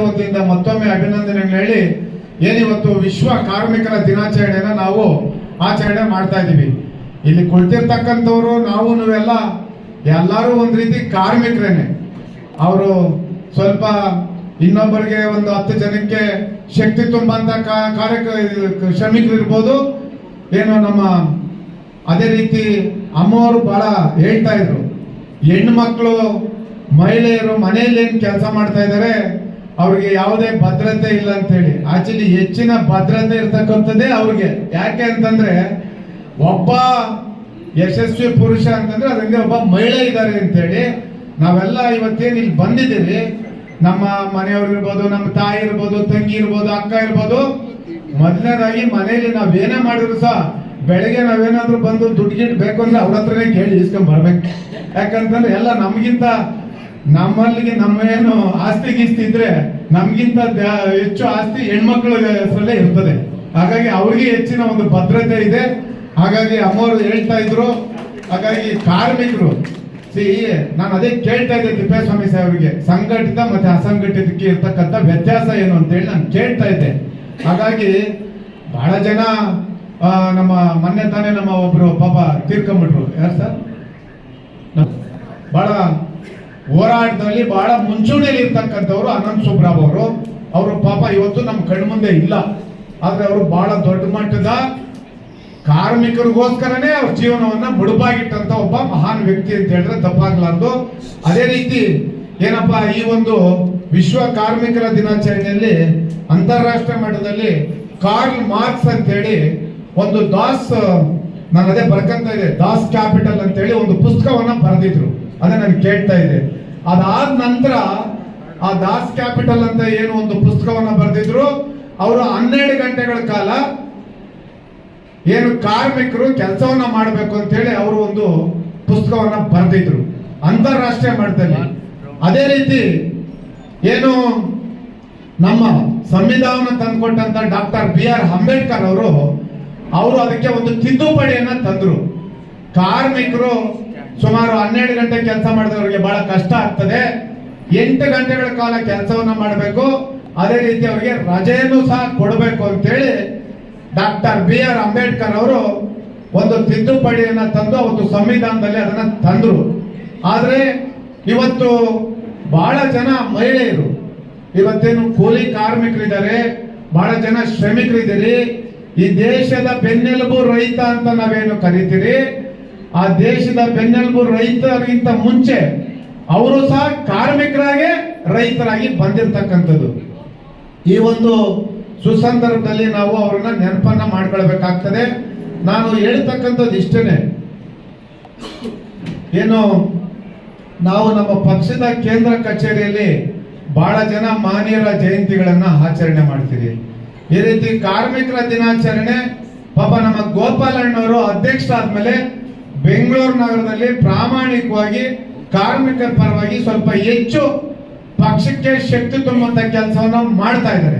ವತಿಯಿಂದ ಮತ್ತೊಮ್ಮೆ ಅಭಿನಂದನೆ ಹೇಳಿ ಏನಿವತ್ತು ವಿಶ್ವ ಕಾರ್ಮಿಕರ ದಿನಾಚರಣೆನ ನಾವು ಆಚರಣೆ ಮಾಡ್ತಾ ಇದ್ದೀವಿ. ಇಲ್ಲಿ ಕುಳಿತಿರ್ತಕ್ಕಂಥವ್ರು ನಾವು ನೀವೆಲ್ಲ ಎಲ್ಲರೂ ಒಂದು ರೀತಿ ಕಾರ್ಮಿಕರೇನೆ. ಅವರು ಸ್ವಲ್ಪ ಇನ್ನೊಬ್ಬರಿಗೆ ಒಂದು 10 ಜನಕ್ಕೆ ಶಕ್ತಿ ತುಂಬಂತ ಶ್ರಮಿಕರು ಇರ್ಬೋದು ಏನೋ ನಮ್ಮ. ಅದೇ ರೀತಿ ಅಮ್ಮವರು ಬಹಳ ಹೇಳ್ತಾ ಇದ್ರು, ಹೆಣ್ಣು ಮಕ್ಕಳು ಮಹಿಳೆಯರು ಮನೆಯಲ್ಲಿ ಏನು ಕೆಲಸ ಮಾಡ್ತಾ ಇದ್ದಾರೆ ಅವ್ರಿಗೆ ಯಾವುದೇ ಭದ್ರತೆ ಇಲ್ಲ ಅಂತ ಹೇಳಿ. ಆಕ್ಚುಲಿ ಹೆಚ್ಚಿನ ಭದ್ರತೆ ಇರ್ತಕ್ಕಂಥದ್ದೇ ಅವ್ರಿಗೆ. ಯಾಕೆ ಅಂತಂದ್ರೆ ಒಬ್ಬ ಯಶಸ್ವಿ ಪುರುಷ ಅಂತಂದ್ರೆ ಅದರಿಂದ ಒಬ್ಬ ಮಹಿಳೆ ಇದ್ದಾರೆ ಅಂತೇಳಿ ನಾವೆಲ್ಲ ಇವತ್ತೇನು ಇಲ್ಲಿ ಬಂದಿದ್ದೀವಿ, ನಮ್ಮ ಮನೆಯವ್ರು ಇರ್ಬೋದು, ನಮ್ಮ ತಾಯಿ ಇರ್ಬೋದು, ತಂಗಿ ಇರ್ಬೋದು, ಅಕ್ಕ ಇರ್ಬೋದು, ಮೊದಲನೇದಾಗಿ ಮನೆಯಲ್ಲಿ ನಾವೇನೇ ಮಾಡಿದ್ರು ಸಹ ಬೆಳಗ್ಗೆ ನಾವೇನಾದ್ರೂ ಬಂದು ದುಡ್ಡು ಬೇಕು ಅಂದ್ರೆ ಅವ್ರ ಹತ್ರನೇ ಕೇಳಿ ಇಸ್ಕೊಂಡ್ ಬರ್ಬೇಕು. ಯಾಕಂತಂದ್ರೆ ಎಲ್ಲ ನಮ್ಗಿಂತ ನಮ್ಮಲ್ಲಿಗೆ ನಮ್ಮೇನು ಆಸ್ತಿ ಗೀಸ್ತಿ ಇದ್ರೆ ನಮ್ಗಿಂತ ಹೆಚ್ಚು ಆಸ್ತಿ ಹೆಣ್ಮಕ್ಳ ಹೆಸರಲ್ಲೇ ಇರ್ತದೆ. ಹಾಗಾಗಿ ಅವ್ರಿಗೆ ಹೆಚ್ಚಿನ ಒಂದು ಭದ್ರತೆ ಇದೆ. ಹಾಗಾಗಿ ಅಮ್ಮವರು ಹೇಳ್ತಾ ಇದ್ರು. ಹಾಗಾಗಿ ಕಾರ್ಮಿಕರು ನಾನು ಅದೇ ಕೇಳ್ತಾ ಇದ್ದೆ ತಿಪ್ಪೇಸ್ವಾಮಿ ಸಾಹೇಬ್ರಿಗೆ, ಸಂಘಟಿತ ಮತ್ತೆ ಅಸಂಘಟಿತಕ್ಕೆ ಇರ್ತಕ್ಕಂಥ ವ್ಯತ್ಯಾಸ ಏನು ಅಂತ ಹೇಳಿ ನಾನು ಕೇಳ್ತಾ ಇದ್ದೆ. ಹಾಗಾಗಿ ಬಹಳ ಜನ ನಮ್ಮ ಮೊನ್ನೆ ತಾನೇ ನಮ್ಮ ಒಬ್ರು ಪಾಪ ತೀರ್ಕೊಂಡ್ಬಿಟ್ರು. ಯಾರು ಸರ್? ಬಹಳ ಹೋರಾಟದಲ್ಲಿ ಬಹಳ ಮುಂಚೂಣಿಯಲ್ಲಿ ಇರ್ತಕ್ಕಂಥವ್ರು ಅನಂತ್ ಸುಬ್ರಾವ್ ಅವರು ಪಾಪ ಇವತ್ತು ನಮ್ಮ ಕಣ್ಮುಂದೆ ಇಲ್ಲ. ಆದ್ರೆ ಅವರು ಬಹಳ ದೊಡ್ಡ ಮಟ್ಟದ ಕಾರ್ಮಿಕರಿಗೋಸ್ಕರನೇ ಅವ್ರ ಜೀವನವನ್ನ ಮುಡುಪಾಗಿಟ್ಟಂತ ಒಬ್ಬ ಮಹಾನ್ ವ್ಯಕ್ತಿ ಅಂತ ಹೇಳಿದ್ರೆ ತಪ್ಪಾಗ್ಲಾರ್ದು. ಅದೇ ರೀತಿ ಏನಪ್ಪಾ, ಈ ಒಂದು ವಿಶ್ವ ಕಾರ್ಮಿಕರ ದಿನಾಚರಣೆಯಲ್ಲಿ ಅಂತಾರಾಷ್ಟ್ರೀಯ ಮಟ್ಟದಲ್ಲಿ ಕಾರ್ಲ್ ಮಾರ್ಕ್ಸ್ ಅಂತ ಹೇಳಿ ಒಂದು ನಾನು ಅದೇ ಬರ್ಕಂತ ಇದೆ, ದಾಸ್ ಕ್ಯಾಪಿಟಲ್ ಅಂತ ಹೇಳಿ ಒಂದು ಪುಸ್ತಕವನ್ನ ಬರೆದಿದ್ರು. ಅದೇ ನಾನು ಕೇಳ್ತಾ ಇದೆ. ಅದಾದ ನಂತರ ಆ ದಾಸ್ ಕ್ಯಾಪಿಟಲ್ ಅಂತ ಏನು ಒಂದು ಪುಸ್ತಕವನ್ನ ಬರೆದಿದ್ರು, ಅವರು 12 ಗಂಟೆಗಳ ಕಾಲ ಏನು ಕಾರ್ಮಿಕರು ಕೆಲಸವನ್ನ ಮಾಡಬೇಕು ಅಂತ ಹೇಳಿ ಅವರು ಒಂದು ಪುಸ್ತಕವನ್ನ ಬರೆದಿದ್ರು ಅಂತಾರಾಷ್ಟ್ರೀಯ ಮಟ್ಟದಲ್ಲಿ. ಅದೇ ರೀತಿ ಏನು ನಮ್ಮ ಸಂವಿಧಾನ ತಂದುಕೊಟ್ಟಂತ ಡಾಕ್ಟರ್ BR ಅಂಬೇಡ್ಕರ್ ಅವರು ಅದಕ್ಕೆ ಒಂದು ತಿದ್ದುಪಡಿಯನ್ನ ತಂದ್ರು. ಕಾರ್ಮಿಕರು ಸುಮಾರು 12 ಗಂಟೆ ಕೆಲಸ ಮಾಡಿದವರಿಗೆ ಬಹಳ ಕಷ್ಟ ಆಗ್ತದೆ, 8 ಗಂಟೆಗಳ ಕಾಲ ಕೆಲಸವನ್ನ ಮಾಡಬೇಕು, ಅದೇ ರೀತಿ ಅವರಿಗೆ ರಜೆಯನ್ನು ಸಹ ಕೊಡಬೇಕು ಅಂತೇಳಿ ಡಾಕ್ಟರ್ BR ಅಂಬೇಡ್ಕರ್ ಅವರು ಒಂದು ತಿದ್ದುಪಡಿಯನ್ನ ತಂದು ಅವತ್ತು ಸಂವಿಧಾನದಲ್ಲಿ ಅದನ್ನ ತಂದ್ರು. ಆದ್ರೆ ಇವತ್ತು ಬಹಳ ಜನ ಮಹಿಳೆಯರು ಇವತ್ತೇನು ಕೂಲಿ ಕಾರ್ಮಿಕರಿದ್ದಾರೆ, ಬಹಳ ಜನ ಶ್ರಮಿಕರಿದ್ದೀರಿ. ಈ ದೇಶದ ಬೆನ್ನೆಲುಬು ರೈತ ಅಂತ ನಾವೇನು ಕರಿತೀರಿ, ಆ ದೇಶದ ಬೆನ್ನೆಲುಬು ರೈತರಿಗಿಂತ ಮುಂಚೆ ಅವರು ಸಹ ಕಾರ್ಮಿಕರಾಗಿ ರೈತರಾಗಿ ಬಂದಿರತಕ್ಕಂಥದ್ದು. ಈ ಒಂದು ಸುಸಂದರ್ಭದಲ್ಲಿ ನಾವು ಅವ್ರನ್ನ ನೆನಪನ್ನ ಮಾಡ್ಕೊಳ್ಬೇಕಾಗ್ತದೆ. ನಾನು ಹೇಳ್ತಕ್ಕಂಥದ್ದು ಇಷ್ಟೇನೆ, ಏನು ನಾವು ನಮ್ಮ ಪಕ್ಷದ ಕೇಂದ್ರ ಕಚೇರಿಯಲ್ಲಿ ಬಹಳ ಜನ ಮಾನ್ಯರ ಜಯಂತಿಗಳನ್ನ ಆಚರಣೆ ಮಾಡ್ತೀವಿ. ಈ ರೀತಿ ಕಾರ್ಮಿಕರ ದಿನಾಚರಣೆ ಪಾಪ ನಮ್ಮ ಗೋಪಾಲಣ್ಣವರು ಅಧ್ಯಕ್ಷರಾದ್ಮೇಲೆ ಬೆಂಗಳೂರು ನಗರದಲ್ಲಿ ಪ್ರಾಮಾಣಿಕವಾಗಿ ಕಾರ್ಮಿಕರ ಪರವಾಗಿ ಸ್ವಲ್ಪ ಹೆಚ್ಚು ಪಕ್ಷಕ್ಕೆ ಶಕ್ತಿ ತುಂಬುವಂತ ಕೆಲಸವನ್ನ ಮಾಡ್ತಾ ಇದ್ದಾರೆ.